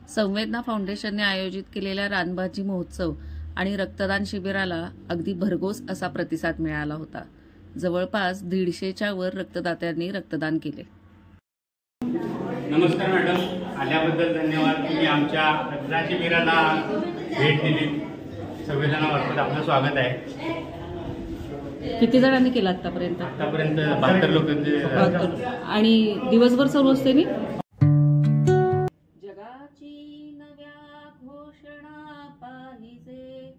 संवेदना फाउंडेशनने आयोजित केलेल्या रानभाजी महोत्सव आणि रक्तदान शिबिराला अगदी भरघोस असा प्रतिसाद मिळाला होता. जवळपास 150च्या वर रक्तदात्यांनी रक्तदान केले. नमस्कार मॅडम, आल्याबद्दल धन्यवाद. तुम्ही आमच्या रक्तदान शिबिराला भेट दिली. संवेदनामार्फत आपलं स्वागत आहे. किती जणांनी केलं आतापर्यंत? आतापर्यंत 72 लोक. आणि दिवसभर चालू असते नी जगाची नव्या घोषणा पाहिजे,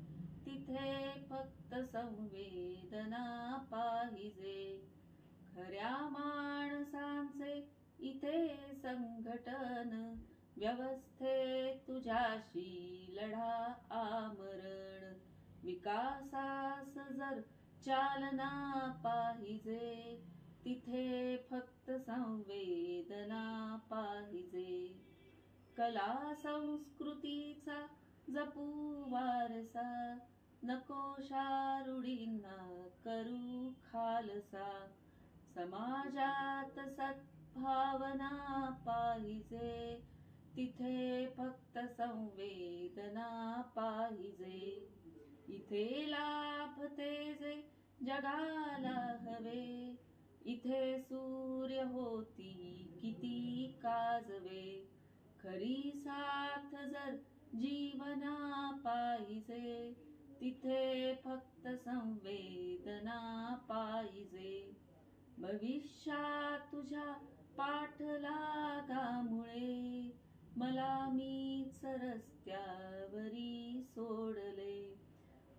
तिथे फक्त संवेदना पाहिजे. खऱ्या माणसांचे इथे संघटन, व्यवस्थे तुझ्याशी लढा आमरण. विकासास जर चालना पाहिजे, तिथे फक्त संवेदना पाहिजे. कला संस्कृतीचा जपू वारसा, नकोशा रूढींना करू खालसा. समाजात सद्भावना पाहिजे, तिथे फक्त संवेदना पाहिजे. इथे लाभते जे जगाला हवे, इथे सूर्य होती किती काजवे. खरी साथ जर जीवना पाहिजे, तिथे फक्त संवेदना पाहिजे. भविष्या तुझ्या पाठलागामुळे मला मीच रस्त्यावरी सोडले.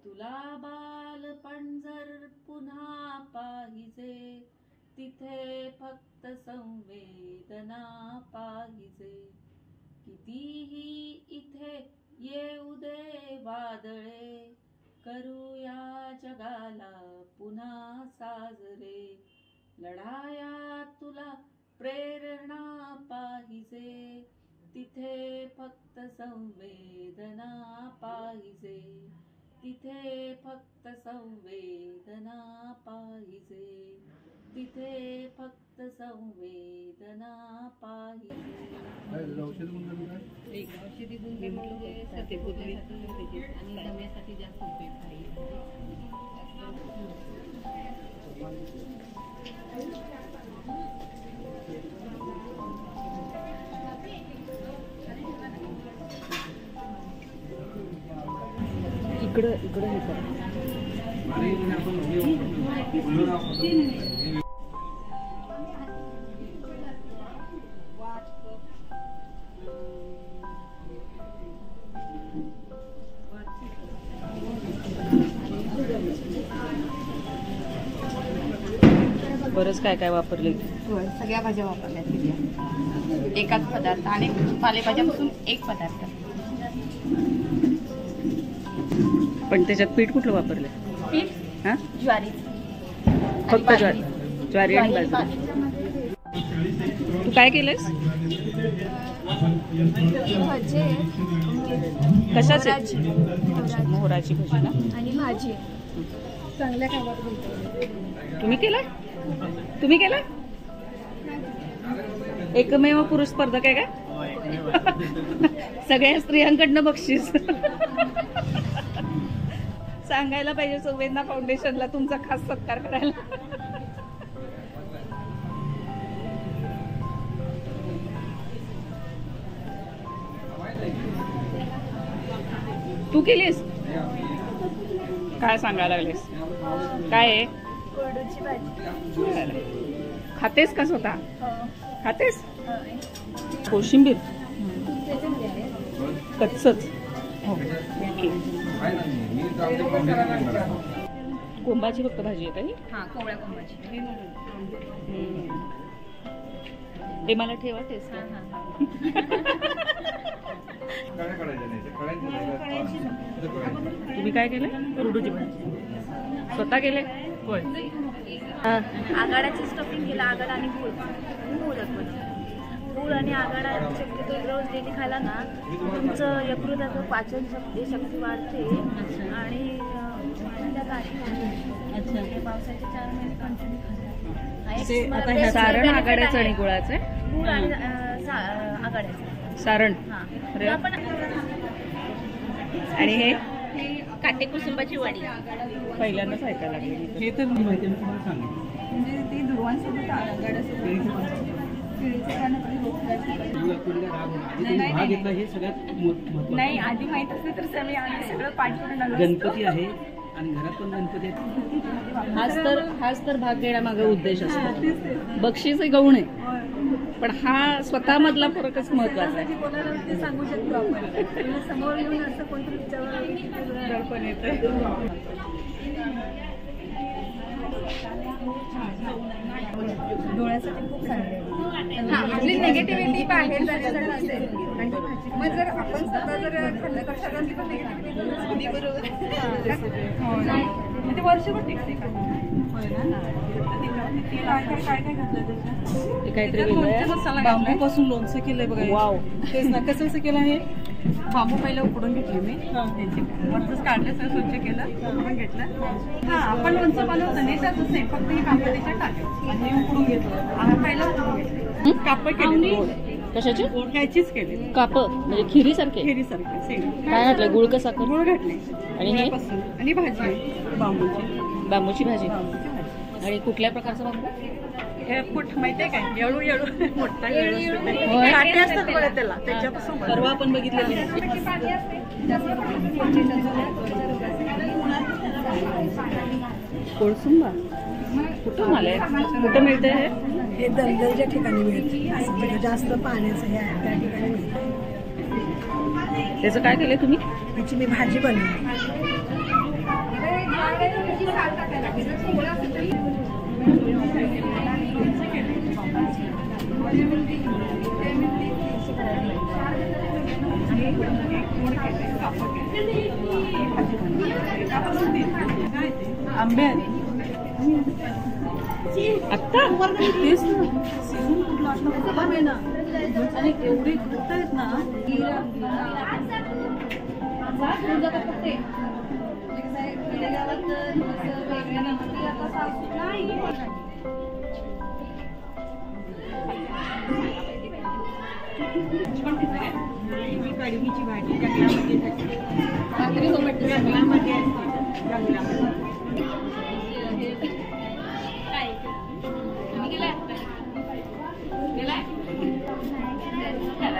तुला बालपण जर पुन्हा पाहिजे, तिथे फक्त संवेदना पाहिजे. कितीही इथे येऊ दे वादळे, करूया जगाला पुन्हा साजरे. लढाया तुला प्रेरणा पाहिजे, तिथे फक्त संवेदना पाहिजे. तिथे फक्त संवेदना पाहिजे, तिथे फक्त संवेदना पाहिजे. एक औषधी गुण म्हणजे सत्यपूर्वीसाठी आणि दम्यासाठी जास्त उपयोगकारी. इकडं हे करा. बरंच काय काय वापरले. सगळ्या भाज्या वापरल्यात एकाच पदार्थ, आणि पालेभाज्यापासून एक पदार्थ. पण त्याच्यात पीठ कुठलं वापरलं? पीठ हा, ज्वारी, फक्त ज्वारी आणि बाजरी. तू काय केलंस? कशाची? मोहराची भजी ना. आणि भाजी चांगल्या कामात. तुम्ही केलाय? एकमेव पुरुष स्पर्धक आहे का? सगळ्या स्त्रियांकडनं बक्षीस. सांगायला पाहिजे संवेदना फाउंडेशनला तुमचा खास सत्कार करायला. तू केलीस? काय सांगायला लागलीस? काय आहे? कोरडूची भाजी. खातेस का स्वतः? खातेस? कोशिंबीर कच्चच. कोंबाची फक्त भाजी आहे काही? हा, कोवळ्या कोंबाची. हे मला ठेवा टेस्ट. तुम्ही काय केलं? कोरडूची भाजी स्वतः केले? होय. आगाड्याचं स्टफिंग केलं. आगाडा आणि गूळ गूळ आणि आगाडा शक्यतो रोज डेली खायला ना, तुमचं यकृताचं पाचन शक्ती वाढते. आणि पावसाचे 4 महिने कंटिन्यू खायला. सारण आगाड्याचं आणि गुळाचं. गूळ आणि आगाड्याचं. सारण. हां अरे. आपण आणि हे काटे कुसुंबाची वडी. पहिल्यांदाच ऐकायला लागले. हे तर मी माहिती आहे, तुम्हाला सांगा. म्हणजे ते दुर्वांसोबत भाग घेतला हे सगळ्यात महत्त्वाचं. नाही आधी माहित असते तर आम्ही सगळं पाठ करून आलो. गणपती आहे आणि घरात पण गणपती आहेत. हाच तर भाग घेण्यामागे उद्देश असतो. बक्षीस गौण आहे, पण हा स्वतः मधला फरकच महत्वाचा आहे. कोणाला ते सांगू शकतो आपण. समोर येऊन असं कोणतरी विचारायला पण येतं. डोळ्यासाठी खूप चांगले. आपली निगेटिव्हिटी बाहेर जाण्यासाठी असेल. मग जर आपण स्वतः जर खाल्लं तर शरीराची पण नाही बरोबर. ते वर्षभर टिकते का? बांबू पासून लोणचं केलंय बघा. वाव. तेच ना. कसं केलं आहे? बांबू पहिला उकडून घेतले मी. वरच काढलं, सगळं स्वच्छ केलं, उकडून घेतलं. हा आपण लोणचं बनवतो नाही तसंच नाही, फक्त हे कापड त्याच्यात टाकायचं आणि उकडून घेतो. पहिला उकडून घेतलं, कापड केले. कशाची? ह्याचीच केली. काप म्हणजे खिरी सारखे. खिरीसारखे सेम. काय घातलं? गुळ कसा कर? गुळ घातले. आणि हे आणि भाजी बांबूची. बांबूची भाजी. बांबूची भाजी. आणि कुठल्या प्रकारचा बांबू? हे फुट माहितीये काय? येळू येळू मोठा येळू होय. काटे असतात बघा त्याला, त्याच्यापासून परवा आपण बघितलेली. कोळसुंबा कुठून आलंय? कुठं मिळतंय हे? हे दलदलच्या ठिकाणी मिळते. असं म्हणजे जास्त पाण्याचं हे आहे त्या ठिकाणी मिळते. त्याचं काय केलंय तुम्ही? त्याची मी भाजी बनवली. आंबे आत्ता तेच ना. सीझन कुठला असला खराब आहे ना. आणि एवढे घट्ट आहेत ना की कडवीची भाजी जंगलामध्ये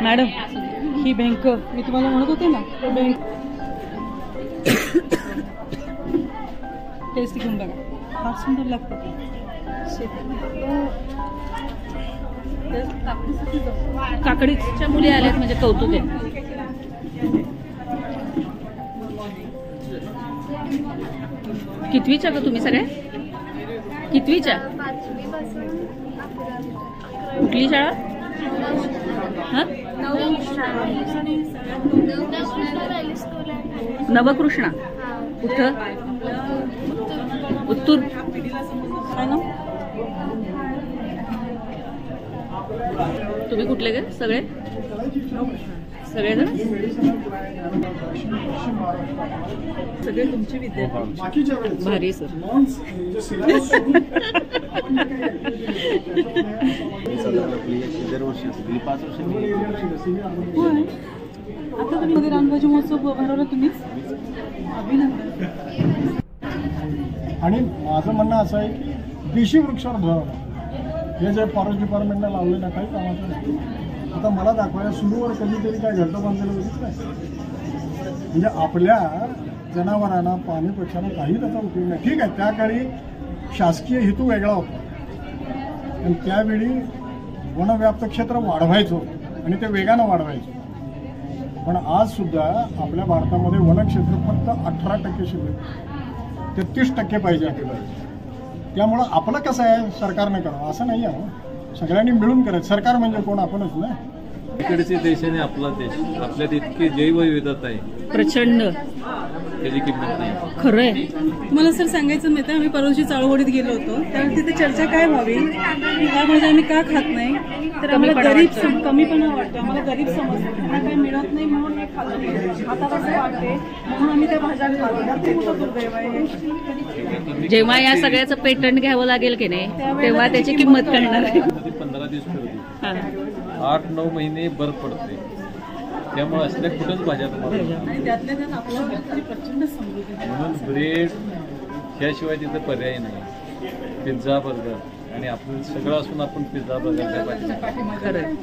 मॅडम ही बँक मी तुम्हाला म्हणत होते ना, बँक टेस्ट घेऊन बघा, फार सुंदर लागतं. काकडीच्या मुली आल्यात म्हणजे कौतुक आहे. कितवीच्या का तुम्ही सगळ्या? कितवीच्या? कुठली शाळा? हा? नवकृष्णा. कुठं? उत्तूर. काय ना? तुम्ही कुठले गे सगळे? सगळेजण? सगळे तुमचे विद्यार्थी. भारी सर. आता तुम्ही रानभाजी महोत्सव भरवला तुम्हीच. अभिनंदन. आणि माझं म्हणणं असं आहे की देशी वृक्षावर भर. हे जे फॉरेस्ट डिपार्टमेंटने लावले ना काही कामाचं नाही. आता मला दाखवायला सुरूवर कधीतरी काय घरटं बांधलेलं बघितलं नाही. म्हणजे आपल्या जनावरांना पाणी पक्षांना काही त्याचा उपयोग नाही. ठीक आहे, त्या काळी शासकीय हेतू वेगळा होता आणि त्यावेळी वनव्याप्त क्षेत्र वाढवायचो आणि ते वेगानं वाढवायचो. पण आज सुद्धा आपल्या भारतामध्ये वनक्षेत्र फक्त 18% शिल्लक, 33% पाहिजे आपल्याला. त्यामुळं आपलं कसं आहे, सरकारनं करावं असं नाही आहे. सगळ्यांनी मिळून करायचं. सरकार म्हणजे कोण? आपणच ना. इकडचे देश आणि आपला देश, आपल्यात इतकी जैवविविधता आहे, प्रचंड. त्याची किंमत नाही. खरंय. तुम्हाला सर सांगायचं माहिती, आम्ही परवाची चाळवडीत गेलो होतो, त्यावेळी तिथे चर्चा काय व्हावी, ह्या भाज्या आम्ही का खात नाही, तर आम्हाला गरीब कमीपणा वाटतो, आम्हाला गरीब समजतो, त्यांना काही मिळत नाही म्हणून हे खातो. आता कसं वाटते म्हणून आम्ही त्या भाज्या खातो. ते कुठं दुर्दैव आहे. जेव्हा या सगळ्याचं पेटंट घ्यावं लागेल की नाही, तेव्हा त्याची किंमत कळणार आहे. 15 दिवस ठेवली, 8-9 महिने बर्फ पडते, त्यामुळे असल्या कुठंच भाज्या तुम्हाला आणि त्यातल्या त्यात आपल्या भारताची प्रचंड समृद्धी आहे. म्हणून ब्रेड ह्याशिवाय तिथं पर्याय नाही. पिझ्झा बर्गर आणि आपण सगळं असून आपण पिझ्झा बर्गरच्या पाठीमागे. पाठीमागे